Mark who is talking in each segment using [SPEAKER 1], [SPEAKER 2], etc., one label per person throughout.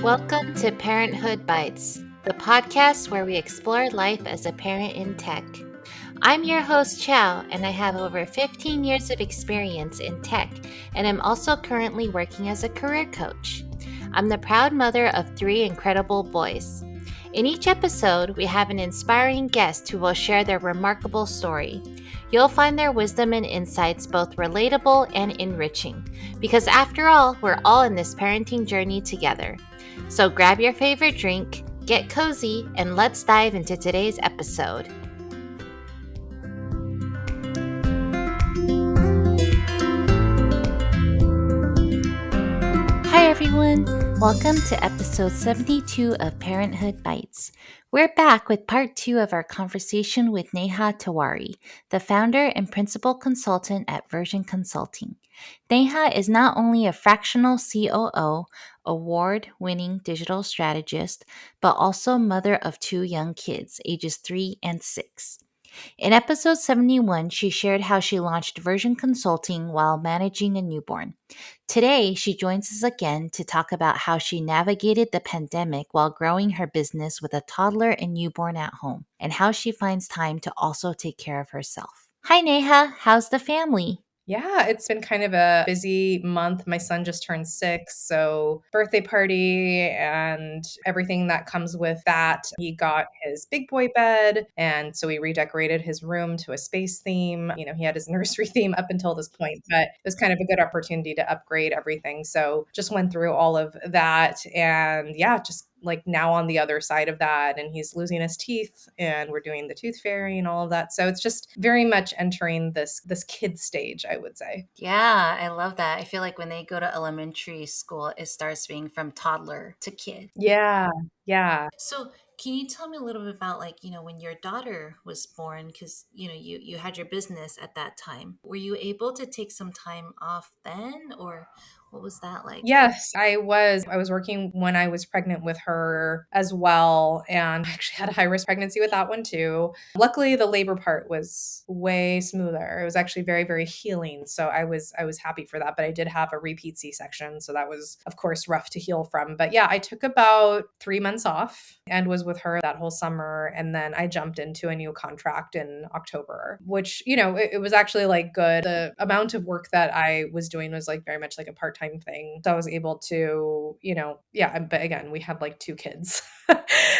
[SPEAKER 1] Welcome to Parenthood Bites, the podcast where we explore life as a parent in tech. I'm your host, Chow, and I have over 15 years of experience in tech, and I'm also currently working as a career coach. I'm the proud mother of 3 incredible boys. In each episode, we have an inspiring guest who will share their remarkable story. You'll find their wisdom and insights both relatable and enriching, because after all, we're all in this parenting journey together. So grab your favorite drink, get cozy, and let's dive into today's episode. Hi everyone! Welcome to episode 72 of Parenthood Bites. We're back with part 2 of our conversation with Neha Tiwari, the founder and principal consultant at Version Consulting. Neha is not only a fractional COO, award-winning digital strategist, but also mother of 2 young kids, ages 3 and 6. In episode 71, she shared how she launched Version Consulting while managing a newborn. Today, she joins us again to talk about how she navigated the pandemic while growing her business with a toddler and newborn at home, and how she finds time to also take care of herself. Hi, Neha. How's the family?
[SPEAKER 2] Yeah, it's been kind of a busy month. My son just turned 6, so birthday party and everything that comes with that. He got his big boy bed, and so we redecorated his room to a space theme. He had his nursery theme up until this point, but it was kind of a good opportunity to upgrade everything. So just went through all of that, and yeah, just like now on the other side of that, and he's losing his teeth, and we're doing the tooth fairy and all of that. So it's just very much entering this kid stage, I would say.
[SPEAKER 1] Yeah, I love that. I feel like when they go to elementary school, it starts being from toddler to kid.
[SPEAKER 2] Yeah, yeah.
[SPEAKER 1] So, can you tell me a little bit about when your daughter was born, because you had your business at that time. Were you able to take some time off then, or what was that like?
[SPEAKER 2] Yes, I was. I was working when I was pregnant with her as well, and I actually had a high risk pregnancy with that one too. Luckily, the labor part was way smoother. It was actually very, very healing. So I was happy for that. But I did have a repeat C-section, so that was, of course, rough to heal from. But yeah, I took about 3 months off and was with her that whole summer, and then I jumped into a new contract in October, which it was actually like good. The amount of work that I was doing was like very much like a part-time thing. So I was able to, yeah, but again, we had like 2 kids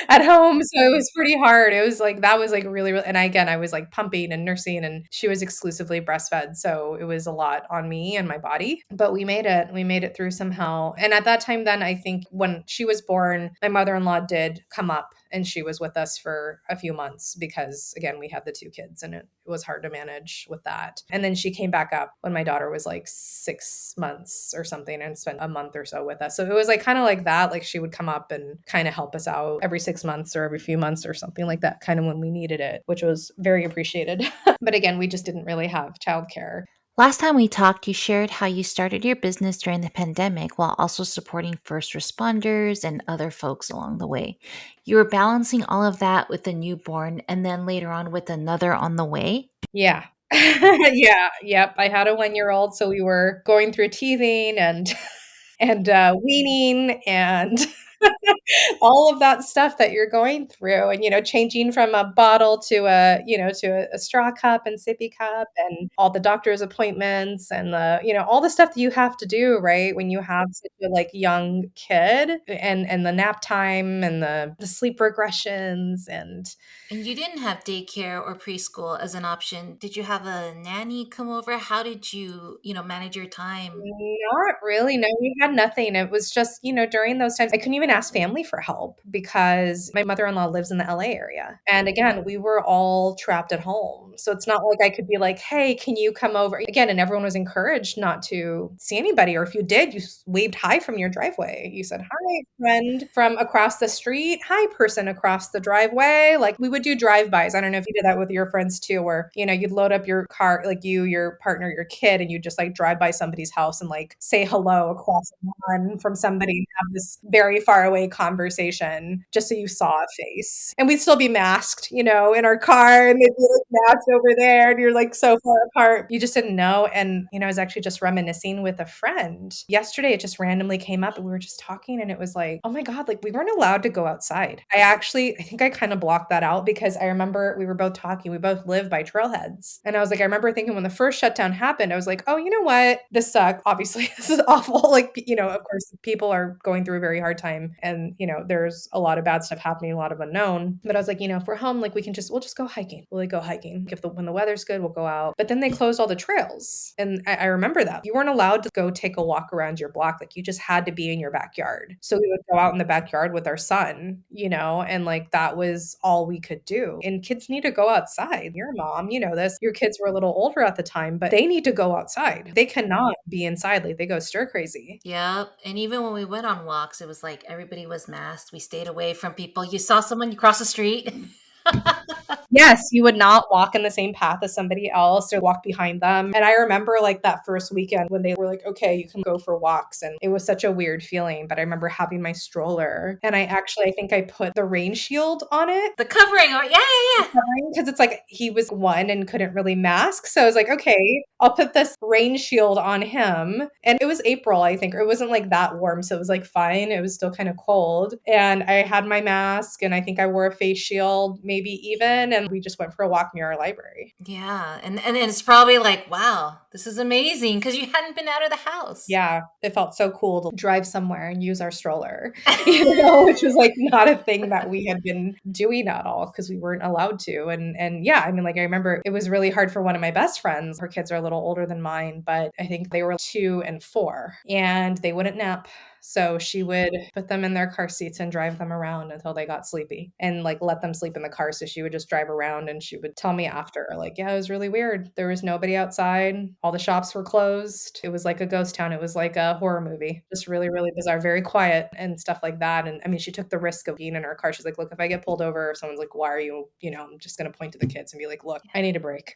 [SPEAKER 2] at home. So it was pretty hard. It was like, that was like really, really, and I was like pumping and nursing, and she was exclusively breastfed. So it was a lot on me and my body, but we made it. We made it through somehow. And at that time, then I think when she was born, my mother-in-law did come up, and she was with us for a few months because, again, we had the 2 kids, and it was hard to manage with that. And then she came back up when my daughter was like 6 months or something, and spent a month or so with us. So it was like kind of like that. Like she would come up and kind of help us out every 6 months or every few months or something like that, kind of when we needed it, which was very appreciated. But again, we just didn't really have childcare.
[SPEAKER 1] Last time we talked, you shared how you started your business during the pandemic while also supporting first responders and other folks along the way. You were balancing all of that with a newborn and then later on with another on the way.
[SPEAKER 2] Yeah. Yeah. Yep. I had a 1-year-old, so we were going through teething and weaning and all of that stuff that you're going through, and changing from a bottle to a straw cup and sippy cup, and all the doctor's appointments, and the all the stuff that you have to do, right, when you have such a like young kid, and the nap time and the sleep regressions.
[SPEAKER 1] And you didn't have daycare or preschool as an option. Did you have a nanny come over? How did you manage your time?
[SPEAKER 2] Not really, no, we had nothing. It was just, during those times, I couldn't even ask family for help because my mother-in-law lives in the LA area. And again, we were all trapped at home. So it's not like I could be like, "Hey, can you come over?" Again, and everyone was encouraged not to see anybody, or if you did, you waved hi from your driveway. You said, "Hi, friend from across the street. Hi, person across the driveway." Like, we would do drive-bys. I don't know if you did that with your friends too, where, you'd load up your car, like you, your partner, your kid, and you just like drive by somebody's house and like say hello across the lawn from somebody and have this very far far away conversation just so you saw a face. And we'd still be masked, in our car, and they'd be like masked over there, and you're like so far apart. You just didn't know. And, I was actually just reminiscing with a friend. Yesterday, it just randomly came up and we were just talking, and it was like, oh my God, like we weren't allowed to go outside. I think I kind of blocked that out because I remember we were both talking. We both live by trailheads. And I was like, I remember thinking when the first shutdown happened, I was like, oh, you know what? This sucks. Obviously, this is awful. Like, of course, people are going through a very hard time, and, there's a lot of bad stuff happening, a lot of unknown. But I was like, if we're home, like we'll just go hiking. We'll like go hiking. When the weather's good, we'll go out. But then they closed all the trails. And I remember that. You weren't allowed to go take a walk around your block. Like you just had to be in your backyard. So we would go out in the backyard with our son, and like that was all we could do. And kids need to go outside. Your mom, this. Your kids were a little older at the time, but they need to go outside. They cannot be inside. Like they go stir crazy.
[SPEAKER 1] Yep. And even when we went on walks, it was like everybody was masked. We stayed away from people. You saw someone, you cross the street.
[SPEAKER 2] Yes, you would not walk in the same path as somebody else or walk behind them. And I remember like that first weekend when they were like, okay, you can go for walks. And it was such a weird feeling. But I remember having my stroller, and I think I put the rain shield on it.
[SPEAKER 1] The covering. Oh, yeah.
[SPEAKER 2] Because it's like he was one and couldn't really mask. So I was like, okay, I'll put this rain shield on him. And it was April, I think, or it wasn't like that warm. So it was like fine. It was still kind of cold. And I had my mask, and I think I wore a face shield, maybe even. And we just went for a walk near our library.
[SPEAKER 1] Yeah. And it's probably like, wow, this is amazing because you hadn't been out of the house.
[SPEAKER 2] Yeah. It felt so cool to drive somewhere and use our stroller, which was like not a thing that we had been doing at all because we weren't allowed to. And yeah, I mean, like I remember it was really hard for one of my best friends. Her kids are a little older than mine, but I think they were 2 and 4, and they wouldn't nap. So she would put them in their car seats and drive them around until they got sleepy and like let them sleep in the car. So she would just drive around, and she would tell me after, like, yeah, it was really weird. There was nobody outside. All the shops were closed. It was like a ghost town. It was like a horror movie. Just really, really bizarre, very quiet and stuff like that. And I mean, she took the risk of being in her car. She's like, look, if I get pulled over, if someone's like, why are you, I'm just going to point to the kids and be like, look, I need a break.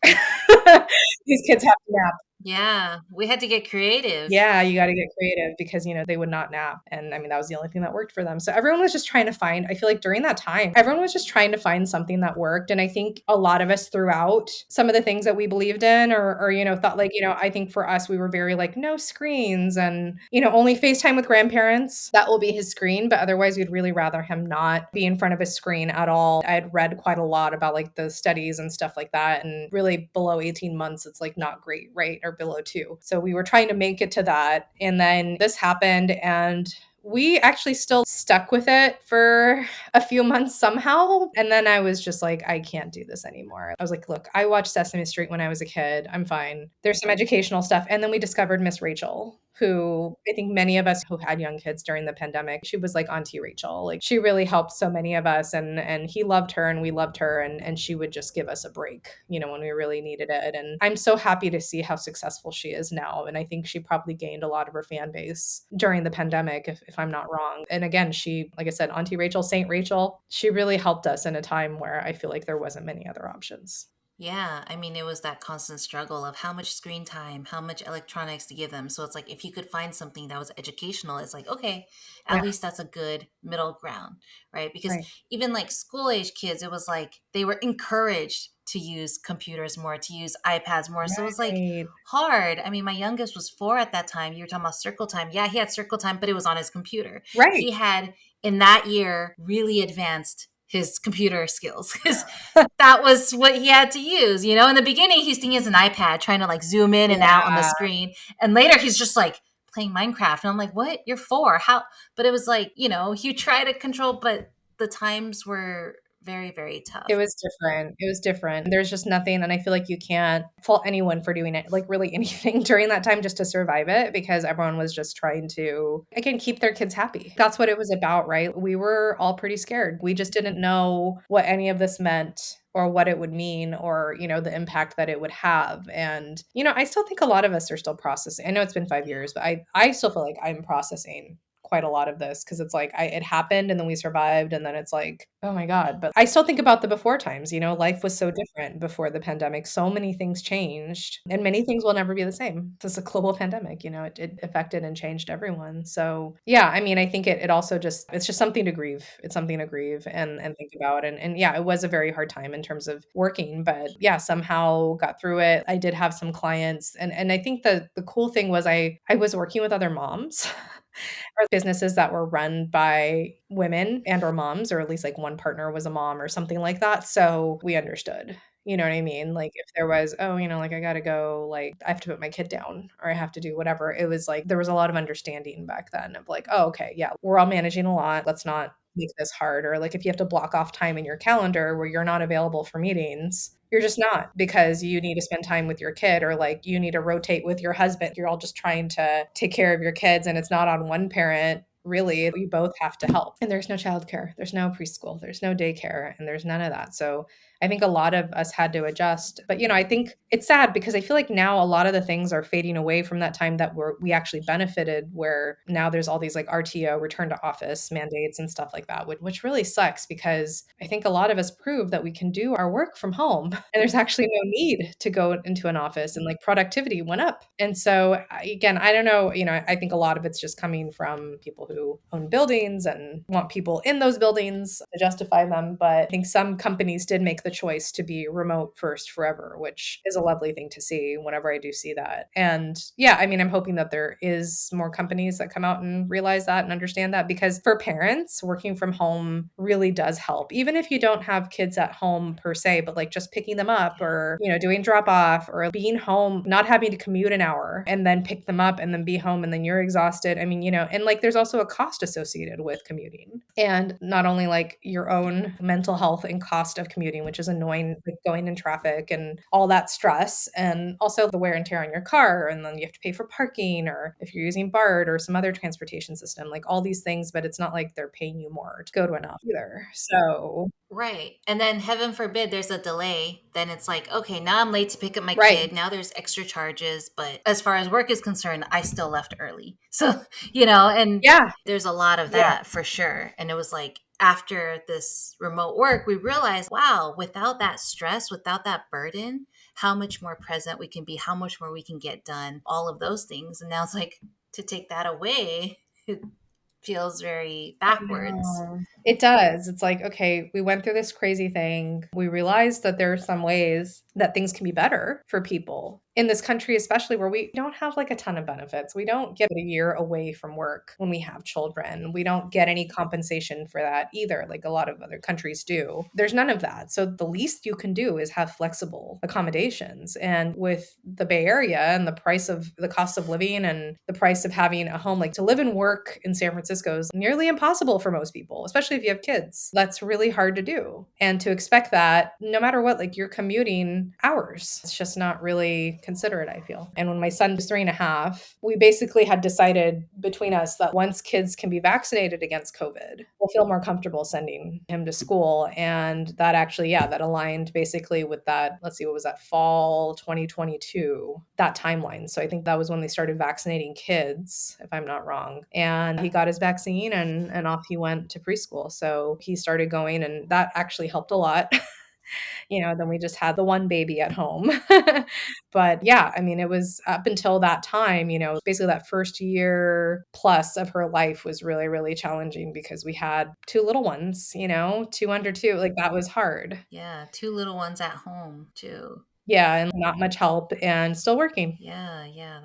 [SPEAKER 2] These kids have to nap.
[SPEAKER 1] Yeah, we had to get creative.
[SPEAKER 2] Yeah, you got to get creative because, they would not nap. And I mean, that was the only thing that worked for them. So everyone was just trying to find, I feel like during that time, everyone was just trying to find something that worked. And I think a lot of us threw out some of the things that we believed in or thought like, I think for us, we were very like, no screens and, only FaceTime with grandparents. That will be his screen. But otherwise, we'd really rather him not be in front of a screen at all. I had read quite a lot about like the studies and stuff like that. And really below 18 months, it's like not great, right? Or below 2. So we were trying to make it to that. And then this happened, and we actually still stuck with it for a few months somehow. And then I was just like, I can't do this anymore. I was like, look, I watched Sesame Street when I was a kid. I'm fine. There's some educational stuff. And then we discovered Miss Rachel, who I think many of us who had young kids during the pandemic, she was like Auntie Rachel. Like she really helped so many of us, and he loved her and we loved her, and she would just give us a break, when we really needed it. And I'm so happy to see how successful she is now. And I think she probably gained a lot of her fan base during the pandemic, if I'm not wrong. And again, she, like I said, Auntie Rachel, Saint Rachel, she really helped us in a time where I feel like there wasn't many other options.
[SPEAKER 1] Yeah, I mean, it was that constant struggle of how much screen time, how much electronics to give them. So it's like if you could find something that was educational, it's like, okay, at least that's a good middle ground, right? Because even like school age kids, it was like they were encouraged to use computers more, to use iPads more. So it was like hard. I mean, my youngest was 4 at that time. You were talking about circle time. Yeah, he had circle time, but it was on his computer.
[SPEAKER 2] Right.
[SPEAKER 1] He had, in that year, really advanced his computer skills because that was what he had to use. In the beginning, he's thinking it's an iPad, trying to like zoom in and out on the screen. And later he's just like playing Minecraft. And I'm like, what? You're 4. How? But it was like, you try to control, but the times were very, very tough.
[SPEAKER 2] It was different. There's just nothing. And I feel like you can't fault anyone for doing it, like really anything during that time just to survive it, because everyone was just trying to, again, keep their kids happy. That's what it was about, right? We were all pretty scared. We just didn't know what any of this meant or what it would mean or, the impact that it would have. And, I still think a lot of us are still processing. I know it's been 5 years, but I still feel like I'm processing quite a lot of this because it's like it happened and then we survived and then it's like, oh my God. But I still think about the before times, life was so different before the pandemic. So many things changed and many things will never be the same. This is a global pandemic, it affected and changed everyone. So yeah, I mean, I think it also it's just something to grieve. It's something to grieve and think about. And yeah, it was a very hard time in terms of working, but yeah, somehow got through it. I did have some clients and I think the cool thing was I was working with other moms or businesses that were run by women and or moms, or at least like one partner was a mom or something like that. So we understood. You know what I mean? Like if there was, oh, like I gotta go, like I have to put my kid down or I have to do whatever. It was like there was a lot of understanding back then of like, oh, okay, yeah, we're all managing a lot. Let's not make this hard. Or like if you have to block off time in your calendar where you're not available for meetings, you're just not because you need to spend time with your kid or like you need to rotate with your husband. You're all just trying to take care of your kids and it's not on one parent. Really, you both have to help. And there's no childcare, there's no preschool, there's no daycare, and there's none of that. So I think a lot of us had to adjust. But I think it's sad because I feel like now a lot of the things are fading away from that time that we actually benefited, where now there's all these like RTO, return to office mandates and stuff like that, which really sucks because I think a lot of us prove that we can do our work from home and there's actually no need to go into an office and like productivity went up. And so again, I don't know, I think a lot of it's just coming from people who own buildings and want people in those buildings to justify them. But I think some companies did make the choice to be remote first forever, which is a lovely thing to see whenever I do see that. And yeah, I mean, I'm hoping that there is more companies that come out and realize that and understand that, because for parents, working from home really does help. Even if you don't have kids at home per se, but like just picking them up or, doing drop off or being home, not having to commute an hour and then pick them up and then be home and then you're exhausted. I mean, and like there's also a cost associated with commuting, and not only like your own mental health and cost of commuting, which is annoying, like going in traffic and all that stress, and also the wear and tear on your car, and then you have to pay for parking, or if you're using BART or some other transportation system, like all these things, but it's not like they're paying you more to go to an office either. So
[SPEAKER 1] right. And then heaven forbid there's a delay, then it's like, okay, now I'm late to pick up my
[SPEAKER 2] right.
[SPEAKER 1] kid. Now there's extra charges, but as far as work is concerned, I still left early. So, and
[SPEAKER 2] Yeah.
[SPEAKER 1] there's a lot of that for sure. And it was like after this remote work, we realized, wow, without that stress, without that burden, how much more present we can be, how much more we can get done, all of those things. And now it's like to take that away, it feels very backwards.
[SPEAKER 2] It does. It's like, okay, we went through this crazy thing. We realized that there are some ways that things can be better for people in this country, especially where we don't have like a ton of benefits. We don't get a year away from work when we have children. We don't get any compensation for that either, like a lot of other countries do. There's none of that. So the least you can do is have flexible accommodations. And with the Bay Area and the cost of living and the price of having a home, like to live and work in San Francisco is nearly impossible for most people, especially if you have kids. That's really hard to do. And to expect that no matter what, like you're commuting hours, it's just not really considerate, I feel. And when my son was 3.5, we basically had decided between us that once kids can be vaccinated against COVID, we'll feel more comfortable sending him to school. And that actually, that aligned basically with that, let's see, what was that, fall 2022, that timeline. So I think that was when they started vaccinating kids, if I'm not wrong. And he got his vaccine and off he went to preschool. So he started going, and that actually helped a lot. Then we just had the one baby at home. But yeah, I mean, it was up until that time, basically that first year plus of her life was really, really challenging because we had two little ones, two under two. Like that was hard.
[SPEAKER 1] Yeah, two little ones at home too.
[SPEAKER 2] Yeah, and not much help and still working.
[SPEAKER 1] Yeah.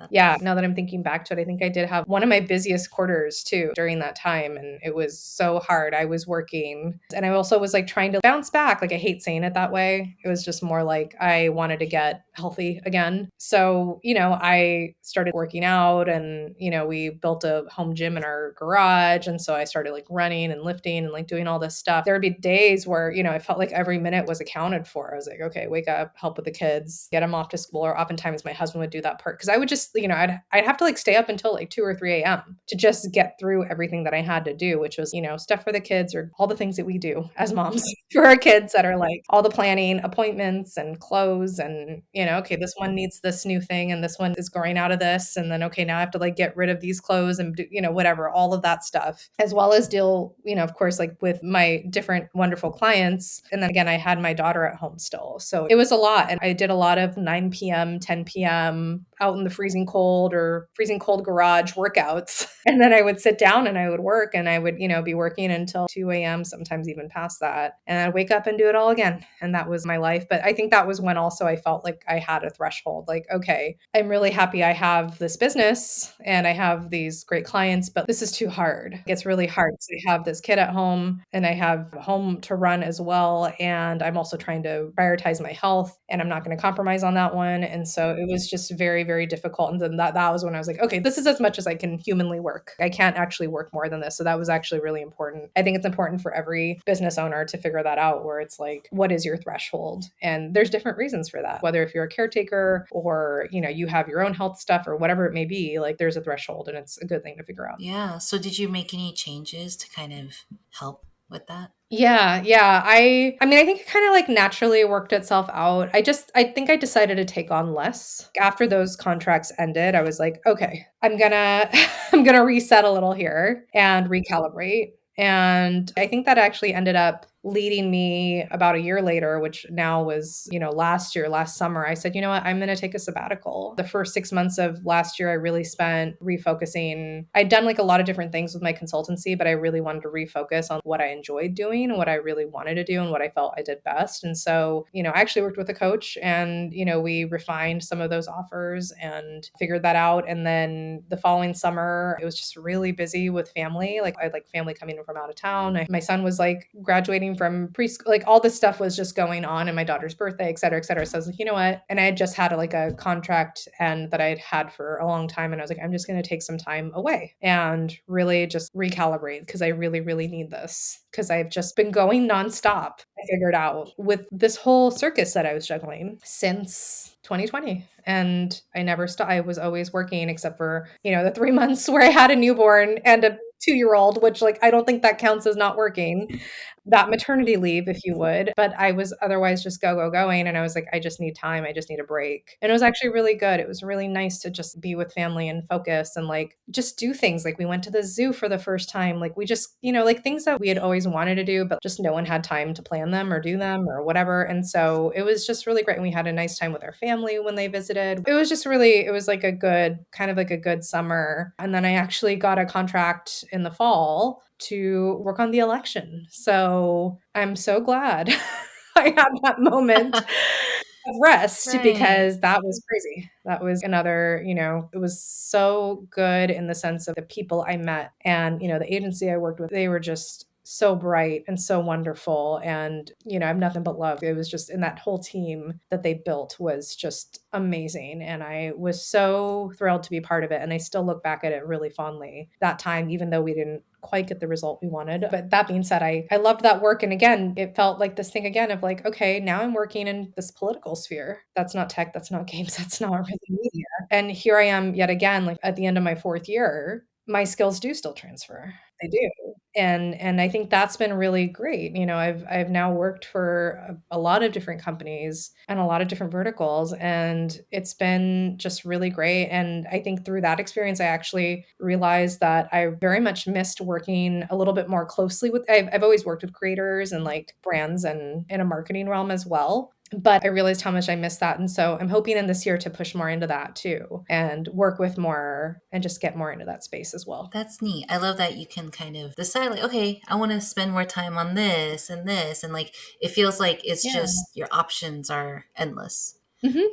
[SPEAKER 2] Yeah, now that I'm thinking back to it, I think I did have one of my busiest quarters too during that time. And it was so hard. I was working and I also was like trying to bounce back. Like I hate saying it that way. It was just more like I wanted to get healthy again. So, I started working out and, we built a home gym in our garage. And so I started like running and lifting and like doing all this stuff. There would be days where, I felt like every minute was accounted for. I was like, okay, wake up, help with the kids, kids, get them off to school, or oftentimes my husband would do that part because I would just, I'd have to like stay up until like 2 or 3 a.m. to just get through everything that I had to do, which was, stuff for the kids or all the things that we do as moms for our kids that are like all the planning, appointments and clothes and, okay, this one needs this new thing and this one is growing out of this. And then, okay, now I have to like get rid of these clothes and do, whatever, all of that stuff, as well as deal, of course, like with my different wonderful clients. And then again, I had my daughter at home still. So it was a lot. And I did a lot of 9 p.m., 10 p.m. out in the freezing cold or freezing cold garage workouts. And then I would sit down and I would work and I would, be working until 2 a.m., sometimes even past that. And I'd wake up and do it all again. And that was my life. But I think that was when also I felt like I had a threshold, like, okay, I'm really happy I have this business and I have these great clients, but this is too hard. It's really hard. So I have this kid at home and I have a home to run as well. And I'm also trying to prioritize my health and I'm not going to compromise on that one. And so it was just very, very difficult. And then that was when I was like, okay, this is as much as I can humanly work. I can't actually work more than this. So that was actually really important. I think it's important for every business owner to figure that out, where it's like, what is your threshold? And there's different reasons for that. Whether if you're a caretaker or, you have your own health stuff or whatever it may be, like there's a threshold and it's a good thing to figure out.
[SPEAKER 1] Yeah. So did you make any changes to kind of help with that?
[SPEAKER 2] Yeah. I mean, I think it kind of like naturally worked itself out. I think I decided to take on less. After those contracts ended, I was like, okay, I'm gonna I'm gonna reset a little here and recalibrate. And I think that actually ended up leading me about a year later, which now was, last summer, I said, you know what, I'm going to take a sabbatical. The first 6 months of last year, I really spent refocusing. I'd done like a lot of different things with my consultancy, but I really wanted to refocus on what I enjoyed doing and what I really wanted to do and what I felt I did best. And so, I actually worked with a coach and, we refined some of those offers and figured that out. And then the following summer, it was just really busy with family. Like I had like family coming in from out of town. My son was like graduating from preschool, like all this stuff was just going on, and my daughter's birthday, et cetera, et cetera. So I was like, you know what? And I had just had like a contract and that I had had for a long time. And I was like, I'm just going to take some time away and really just recalibrate because I really, really need this because I've just been going nonstop. I figured out with this whole circus that I was juggling since 2020. And I never stopped. I was always working except for, the 3 months where I had a newborn and a 2-year-old, which like, I don't think that counts as not working. That maternity leave, if you would. But I was otherwise just going. And I was like, I just need time. I just need a break. And it was actually really good. It was really nice to just be with family and focus and like just do things. Like we went to the zoo for the first time. Like we just, like things that we had always wanted to do, but just no one had time to plan them or do them or whatever. And so it was just really great. And we had a nice time with our family when they visited. It was just really, it was like a good, kind of like a good summer. And then I actually got a contract in the fall to work on the election. So I'm so glad I had that moment of rest because that was crazy. That was another, it was so good in the sense of the people I met and, the agency I worked with, they were just so bright and so wonderful. And, I have nothing but love. It was just, and that whole team that they built was just amazing. And I was so thrilled to be part of it. And I still look back at it really fondly that time, even though we didn't quite get the result we wanted. But that being said, I loved that work. And again, it felt like this thing again of like, okay, now I'm working in this political sphere. That's not tech, that's not games, that's not really media. And here I am yet again, like at the end of my 4th year, my skills do still transfer. They do. And I think that's been really great. I've now worked for a lot of different companies and a lot of different verticals, and it's been just really great. And I think through that experience, I actually realized that I very much missed working a little bit more closely with, I've always worked with creators and like brands and in a marketing realm as well. But I realized how much I missed that. And so I'm hoping in this year to push more into that too and work with more and just get more into that space as well.
[SPEAKER 1] That's neat. I love that you can kind of decide like, okay, I want to spend more time on this and this. And like, it feels like it's just your options are endless.
[SPEAKER 2] Mm-hmm.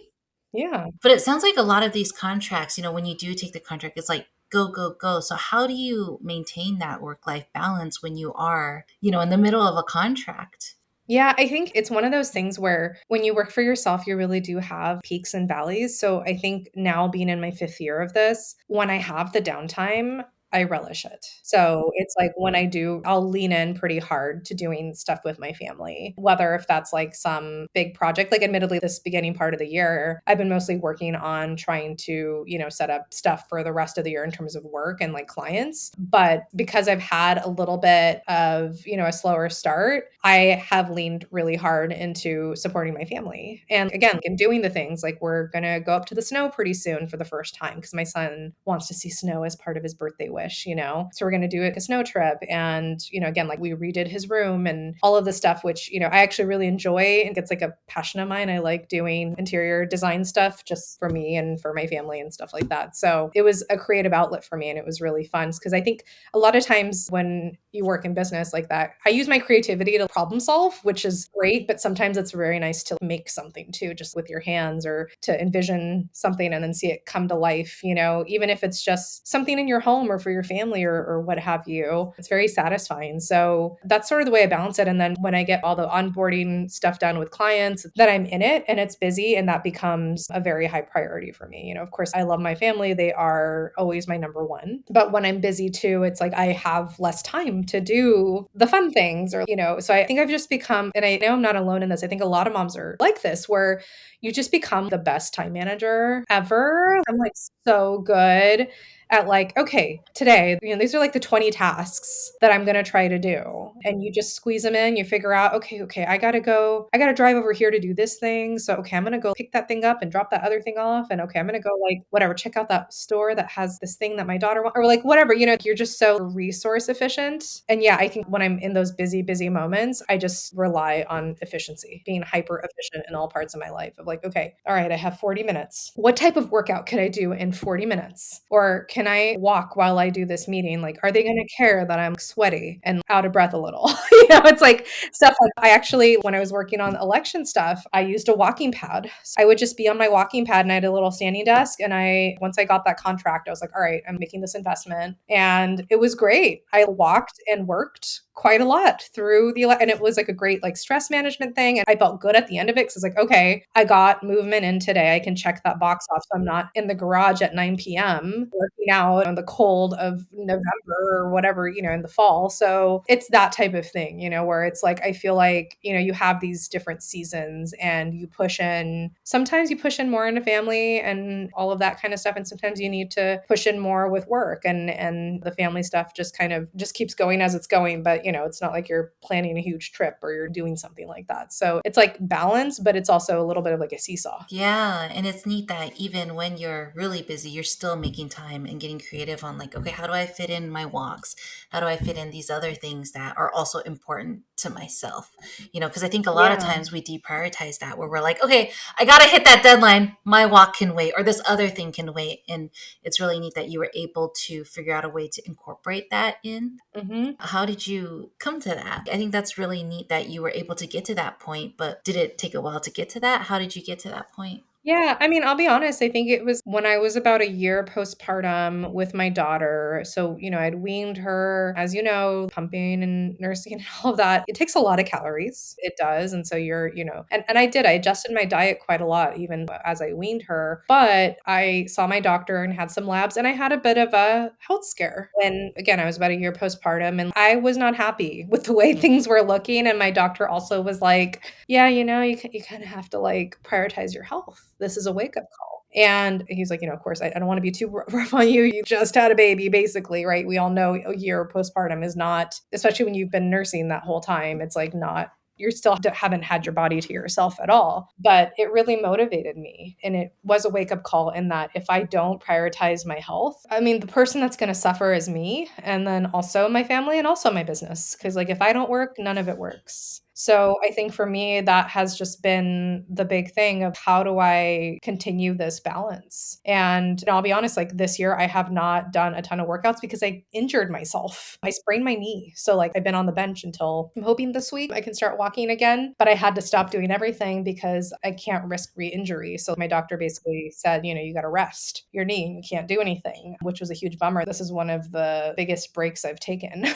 [SPEAKER 2] Yeah.
[SPEAKER 1] But it sounds like a lot of these contracts, when you do take the contract, it's like, go, go, go. So how do you maintain that work-life balance when you are, in the middle of a contract?
[SPEAKER 2] Yeah, I think it's one of those things where when you work for yourself, you really do have peaks and valleys. So I think now being in my 5th year of this, when I have the downtime, I relish it. So it's like when I do, I'll lean in pretty hard to doing stuff with my family, whether if that's like some big project, like admittedly, this beginning part of the year, I've been mostly working on trying to, set up stuff for the rest of the year in terms of work and like clients. But because I've had a little bit of, a slower start, I have leaned really hard into supporting my family. And again, in doing the things like we're going to go up to the snow pretty soon for the first time because my son wants to see snow as part of his birthday wish. So we're going to do a snow trip. And, again, like we redid his room and all of the stuff, which, I actually really enjoy. And it's like a passion of mine. I like doing interior design stuff just for me and for my family and stuff like that. So it was a creative outlet for me and it was really fun because I think a lot of times when you work in business like that, I use my creativity to problem solve, which is great, but sometimes it's very nice to make something too, just with your hands or to envision something and then see it come to life, even if it's just something in your home or for your family or what have you. It's very satisfying. So that's sort of the way I balance it. And then when I get all the onboarding stuff done with clients, that I'm in it and it's busy and that becomes a very high priority for me. Of course, I love my family. They are always my number one. But when I'm busy too, it's like I have less time to do the fun things so I think I've just become, and I know I'm not alone in this. I think a lot of moms are like this, where you just become the best time manager ever. I'm like so good at like, okay, today, these are like the 20 tasks that I'm going to try to do. And you just squeeze them in, you figure out, okay, I got to drive over here to do this thing. So, okay, I'm going to go pick that thing up and drop that other thing off. And okay, I'm going to go like, whatever, check out that store that has this thing that my daughter wants or like whatever, you're just so resource efficient. And yeah, I think when I'm in those busy moments, I just rely on efficiency, being hyper efficient in all parts of my life of like, okay, all right, I have 40 minutes. What type of workout can I do in 40 minutes? Or can I walk while I do this meeting? Like, are they going to care that I'm sweaty and out of breath a little? It's like stuff like I actually, when I was working on election stuff, I used a walking pad. So I would just be on my walking pad and I had a little standing desk. And once I got that contract, I was like, all right, I'm making this investment. And it was great. I walked and worked quite a lot through and it was like a great like stress management thing. And I felt good at the end of it because it's like, okay, I got movement in today. I can check that box off. So I'm not in the garage at 9 p.m. working out in the cold of November or whatever, in the fall. So it's that type of thing, where it's like, I feel like, you have these different seasons and sometimes you push in more into family and all of that kind of stuff. And sometimes you need to push in more with work and the family stuff just kind of just keeps going as it's going. But it's not like you're planning a huge trip or you're doing something like that. So it's like balance, but it's also a little bit of like a seesaw.
[SPEAKER 1] Yeah, and it's neat that even when you're really busy, you're still making time and getting creative on like, okay, how do I fit in my walks? How do I fit in these other things that are also important to myself? Because I think a lot of times we deprioritize that where we're like, okay, I got to hit that deadline. My walk can wait or this other thing can wait. And it's really neat that you were able to figure out a way to incorporate that in.
[SPEAKER 2] Mm-hmm.
[SPEAKER 1] How did you come to that? I think that's really neat that you were able to get to that point, but did it take a while to get to that? How did you get to that point?
[SPEAKER 2] Yeah, I mean, I'll be honest, I think it was when I was about a year postpartum with my daughter. So, I'd weaned her, as you know, pumping and nursing and all of that. It takes a lot of calories. It does. And so and I adjusted my diet quite a lot, even as I weaned her. But I saw my doctor and had some labs and I had a bit of a health scare. And again, I was about a year postpartum and I was not happy with the way things were looking. And my doctor also was like, yeah, you kind of have to like prioritize your health. This is a wake up call. And he's like, of course, I don't want to be too rough on you. You just had a baby, basically, right? We all know a year postpartum is not, especially when you've been nursing that whole time, it's like not, you still haven't had your body to yourself at all. But it really motivated me. And it was a wake up call in that if I don't prioritize my health, I mean, the person that's going to suffer is me. And then also my family and also my business. Because like if I don't work, none of it works. So I think for me, that has just been the big thing of how do I continue this balance? And I'll be honest, like this year, I have not done a ton of workouts because I injured myself. I sprained my knee. So like I've been on the bench until I'm hoping this week I can start walking again. But I had to stop doing everything because I can't risk re-injury. So my doctor basically said, you got to rest your knee and you can't do anything, which was a huge bummer. This is one of the biggest breaks I've taken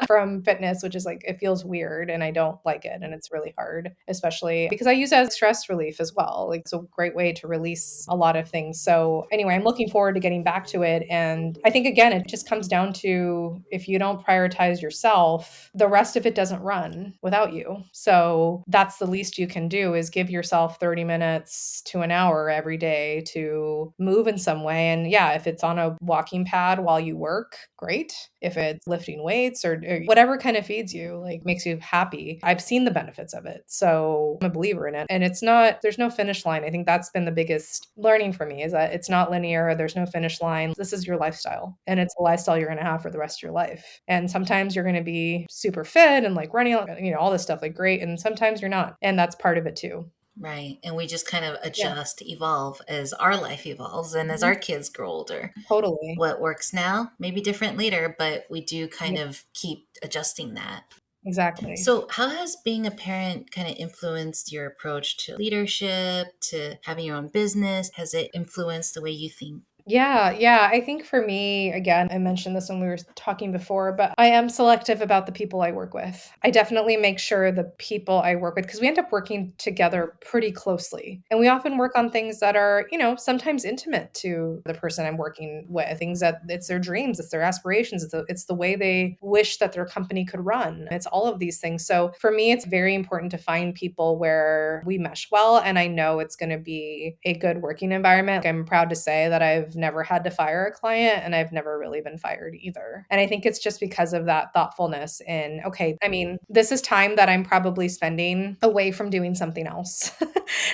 [SPEAKER 2] from fitness, which is like, it feels weird and I don't like it. And it's really hard, especially because I use it as stress relief as well. Like, it's a great way to release a lot of things. So, anyway, I'm looking forward to getting back to it. And I think, again, it just comes down to if you don't prioritize yourself, the rest of it doesn't run without you. So, that's the least you can do is give yourself 30 minutes to an hour every day to move in some way. And yeah, if it's on a walking pad while you work, great. If it's lifting weights or whatever kind of feeds you, like makes you happy, I've seen the benefits of it. So I'm a believer in it. And it's not, there's no finish line. I think that's been the biggest learning for me is that it's not linear. There's no finish line. This is your lifestyle and it's a lifestyle you're going to have for the rest of your life. And sometimes you're going to be super fit and like running, all this stuff like great. And sometimes you're not. And that's part of it too.
[SPEAKER 1] Right. And we just kind of
[SPEAKER 2] Yeah.
[SPEAKER 1] adjust, evolve as our life evolves and as
[SPEAKER 2] Mhm.
[SPEAKER 1] our kids grow older.
[SPEAKER 2] Totally.
[SPEAKER 1] What works now may be different later, but we do kind
[SPEAKER 2] Yeah,
[SPEAKER 1] of keep adjusting that.
[SPEAKER 2] exactly.
[SPEAKER 1] So, how has being a parent kind of influenced your approach to leadership, to having your own business? Has it influenced the way you think?
[SPEAKER 2] Yeah. I think for me, again, I mentioned this when we were talking before, but I am selective about the people I work with. I definitely make sure the people I work with, because we end up working together pretty closely. And we often work on things that are, sometimes intimate to the person I'm working with, things that it's their dreams, it's their aspirations, it's the way they wish that their company could run. It's all of these things. So for me, it's very important to find people where we mesh well. And I know it's going to be a good working environment. I'm proud to say that I've never had to fire a client and I've never really been fired either. And I think it's just because of that thoughtfulness in, okay, I mean, this is time that I'm probably spending away from doing something else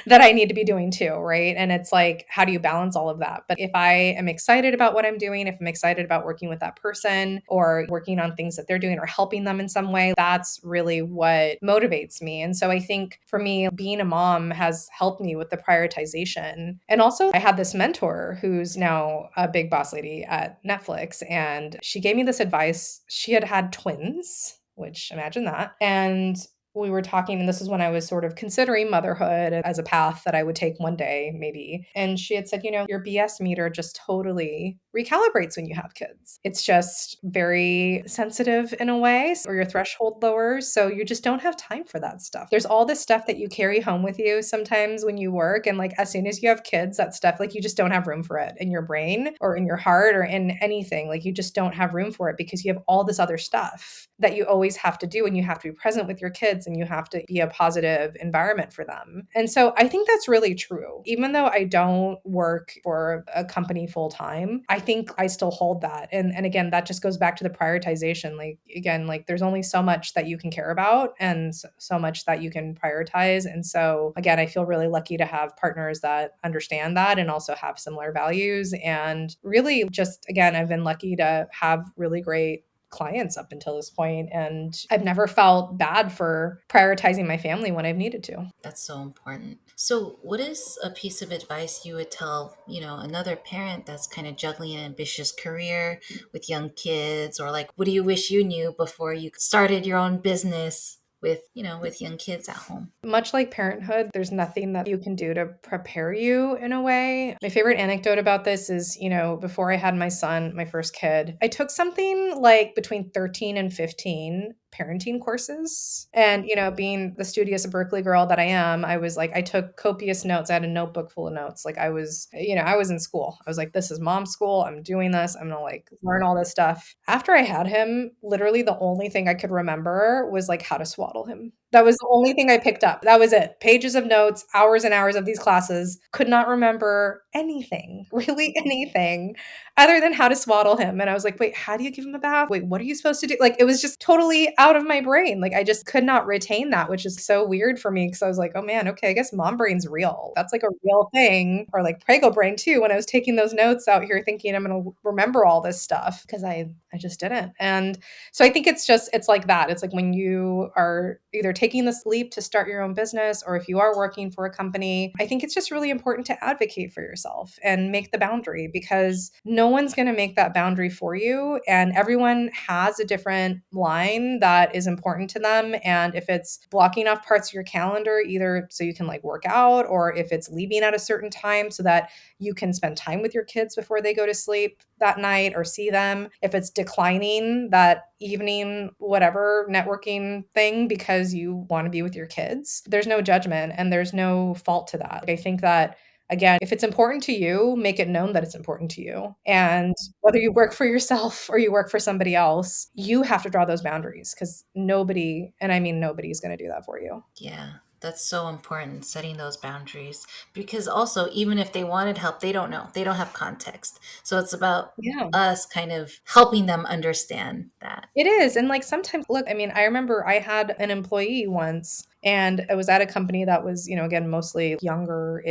[SPEAKER 2] that I need to be doing too, right? And it's like, how do you balance all of that? But if I am excited about what I'm doing, if I'm excited about working with that person or working on things that they're doing or helping them in some way, that's really what motivates me. And so I think for me, being a mom has helped me with the prioritization. And also, I had this mentor who's now a big boss lady at Netflix, and she gave me this advice. She had had twins, which imagine that. And we were talking, and this is when I was sort of considering motherhood as a path that I would take one day, maybe. And she had said, your BS meter just totally recalibrates when you have kids. It's just very sensitive in a way, or your threshold lowers. So you just don't have time for that stuff. There's all this stuff that you carry home with you sometimes when you work. And like as soon as you have kids, that stuff, like you just don't have room for it in your brain or in your heart or in anything. Like you just don't have room for it because you have all this other stuff that you always have to do and you have to be present with your kids and you have to be a positive environment for them. And so I think that's really true. Even though I don't work for a company full time, I think I still hold that. And again, that just goes back to the prioritization. Like again, like there's only so much that you can care about and so much that you can prioritize. And so again, I feel really lucky to have partners that understand that and also have similar values. And really just again, I've been lucky to have really great clients up until this point, and I've never felt bad for prioritizing my family when I've needed to.
[SPEAKER 1] That's so important. So, what is a piece of advice you would tell, another parent that's kind of juggling an ambitious career with young kids, or like, what do you wish you knew before you started your own business with young kids at home?
[SPEAKER 2] Much like parenthood, there's nothing that you can do to prepare you in a way. My favorite anecdote about this is, before I had my son, my first kid, I took something like between 13 and 15 parenting courses. And, being the studious Berkeley girl that I am, I was like, I took copious notes. I had a notebook full of notes. Like I was in school. I was like, this is mom's school. I'm doing this. I'm going to like learn all this stuff. After I had him, literally the only thing I could remember was like how to swaddle him. That was the only thing I picked up. That was it. Pages of notes, hours and hours of these classes. Could not remember anything, really anything, other than how to swaddle him. And I was like, wait, how do you give him a bath? Wait, what are you supposed to do? Like, it was just totally out of my brain. Like, I just could not retain that, which is so weird for me because I was like, oh man, okay, I guess mom brain's real. That's like a real thing. Or like prego brain too, when I was taking those notes out here thinking I'm going to remember all this stuff because I just didn't. And so I think it's like that. It's like when you are either taking this leap to start your own business, or if you are working for a company, I think it's just really important to advocate for yourself and make the boundary, because no one's going to make that boundary for you. And everyone has a different line that is important to them. And if it's blocking off parts of your calendar, either so you can like work out, or if it's leaving at a certain time so that you can spend time with your kids before they go to sleep that night or see them, if it's declining that evening, whatever networking thing because you want to be with your kids, there's no judgment and there's no fault to that. I think that, again, if it's important to you, make it known that it's important to you. And whether you work for yourself or you work for somebody else, you have to draw those boundaries, because nobody, and I mean nobody, is going to do that for you.
[SPEAKER 1] Yeah, that's so important, setting those boundaries. Because also, even if they wanted help, they don't know. They don't have context. So it's about
[SPEAKER 2] Yeah.
[SPEAKER 1] us kind of helping them understand that.
[SPEAKER 2] It is. And like sometimes, look, I mean, I remember I had an employee once, and I was at a company that was, again, mostly younger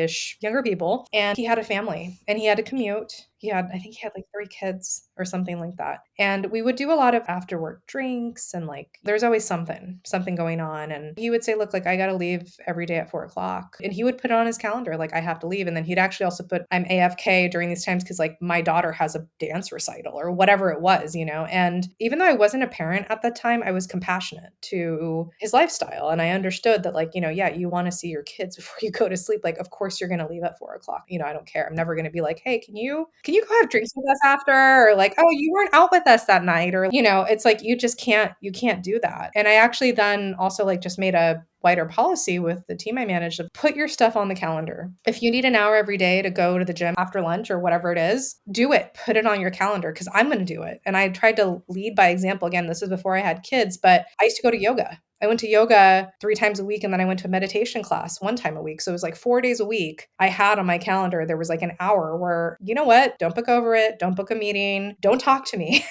[SPEAKER 2] people. And he had a family and he had to commute. I think he had like 3 kids or something like that. And we would do a lot of after work drinks, and like there's always something going on. And he would say, look, like I got to leave every day at 4 o'clock. And he would put it on his calendar, like I have to leave. And then he'd actually also put, I'm AFK during these times because like my daughter has a dance recital or whatever it was, And even though I wasn't a parent at that time, I was compassionate to his lifestyle. And I understood that, like, yeah, you want to see your kids before you go to sleep. Like, of course you're going to leave at 4 o'clock. I don't care. I'm never going to be like, hey, can you go have drinks with us after? Or like, oh, you weren't out with us that night. Or, it's like, you can't do that. And I actually then also like just made a wider policy with the team I managed to put your stuff on the calendar. If you need an hour every day to go to the gym after lunch or whatever it is, do it. Put it on your calendar, because I'm going to do it. And I tried to lead by example. Again, this was before I had kids, but I used to go to yoga. I went to yoga 3 times a week, and then I went to a meditation class 1 time a week. So it was like 4 days a week. I had on my calendar, there was like an hour where, you know what? Don't book over it. Don't book a meeting. Don't talk to me.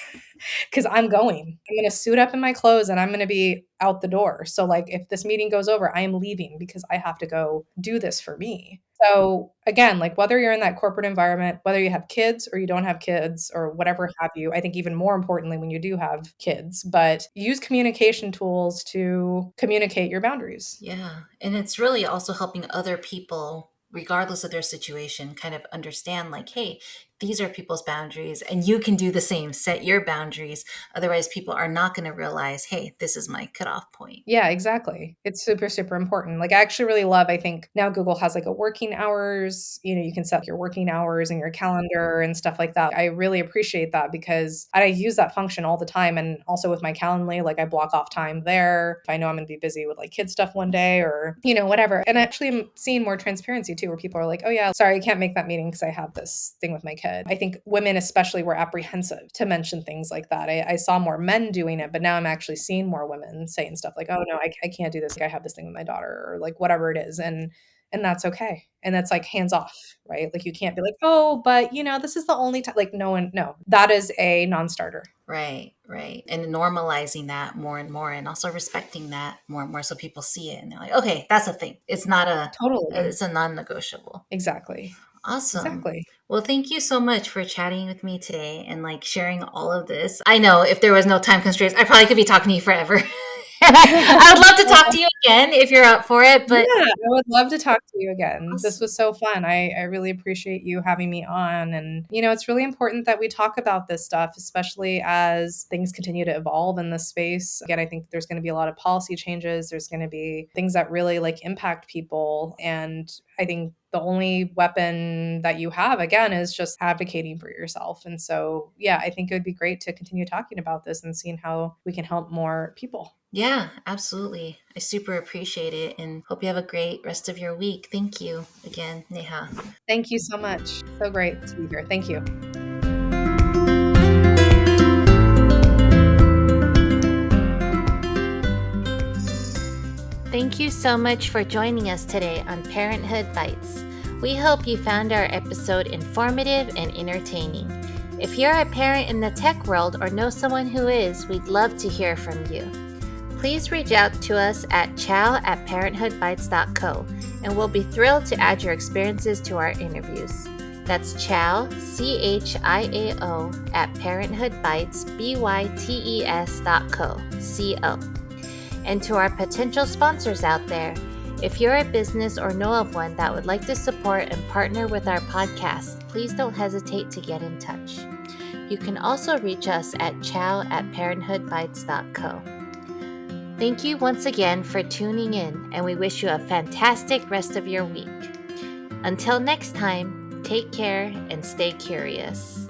[SPEAKER 2] Because I'm going to suit up in my clothes and I'm going to be out the door. So like if this meeting goes over, I am leaving because I have to go do this for me. So again, like whether you're in that corporate environment, whether you have kids or you don't have kids or whatever have you, I think even more importantly when you do have kids, but use communication tools to communicate your boundaries.
[SPEAKER 1] Yeah. And it's really also helping other people, regardless of their situation, kind of understand like, hey, these are people's boundaries and you can do the same. Set your boundaries. Otherwise, people are not going to realize, hey, this is my cutoff point.
[SPEAKER 2] Yeah, exactly. It's super, super important. Like I actually really love, I think now Google has like a working hours, you can set your working hours in your calendar and stuff like that. I really appreciate that because I use that function all the time. And also with my Calendly, like I block off time there. If I know I'm going to be busy with like kid stuff one day or, whatever. And actually I'm seeing more transparency too, where people are like, oh yeah, sorry, I can't make that meeting because I have this thing with my kid. I think women especially were apprehensive to mention things like that. I saw more men doing it, but now I'm actually seeing more women saying stuff like, oh no, I can't do this. Like, I have this thing with my daughter or like whatever it is. And that's okay. And that's like hands off, right? Like you can't be like, oh, but this is the only time, like no, that is a non-starter.
[SPEAKER 1] Right. And normalizing that more and more and also respecting that more and more so people see it and they're like, okay, that's a thing. It's not it's a non-negotiable.
[SPEAKER 2] Exactly.
[SPEAKER 1] Awesome.
[SPEAKER 2] Exactly.
[SPEAKER 1] Well, thank you so much for chatting with me today and like sharing all of this. I know if there was no time constraints, I probably could be talking to you forever. I would love to talk to you again if you're up for it. But
[SPEAKER 2] yeah, I would love to talk to you again.
[SPEAKER 1] Awesome.
[SPEAKER 2] This was so fun. I really appreciate you having me on. And, it's really important that we talk about this stuff, especially as things continue to evolve in this space. Again, I think there's going to be a lot of policy changes. There's going to be things that really like impact people. And I think the only weapon that you have, again, is just advocating for yourself. And so, yeah, I think it would be great to continue talking about this and seeing how we can help more people.
[SPEAKER 1] Yeah, absolutely. I super appreciate it and hope you have a great rest of your week. Thank you again, Neha.
[SPEAKER 2] Thank you so much. So great to be here. Thank you.
[SPEAKER 1] Thank you so much for joining us today on Parenthood Bites. We hope you found our episode informative and entertaining. If you're a parent in the tech world or know someone who is, we'd love to hear from you. Please reach out to us at chow@parenthoodbites.co, and we'll be thrilled to add your experiences to our interviews. That's chow, CHIAO, @parenthoodbites.co. And to our potential sponsors out there, if you're a business or know of one that would like to support and partner with our podcast, please don't hesitate to get in touch. You can also reach us at chow@parenthoodbites.co. Thank you once again for tuning in, and we wish you a fantastic rest of your week. Until next time, take care and stay curious.